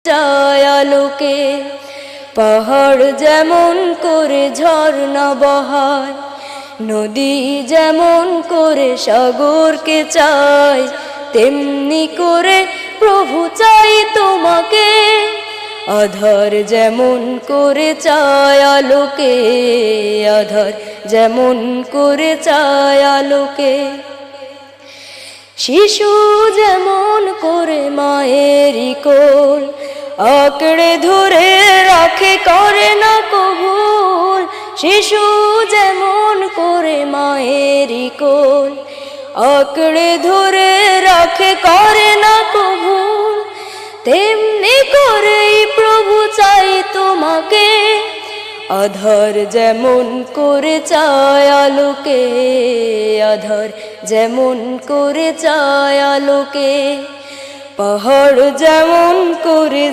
চায় আলোকে। পাহাড় যেমন করে ঝর্ণা বহায়, নদী যেমন করে সাগরকে চায়, তেমনি করে প্রভু চাই তোমাকে। আধার যেমন করে চায় আলোকে, আধার যেমন করে চায় আলোকে। শিশু যেমন করে মায়েরই কোল আঁকড়ে ধরে রাখে, করে না কবুল। শিশু যেমন করে মায়েরই কোল আঁকড়ে ধরে রাখে, করে না কবুল, তেমনি করেই প্রভু চাই তোমাকে। আধার যেমন করে চায় আলোকে, আধার যেমন করে চায় আলোকে। পাহাড় যেমন করে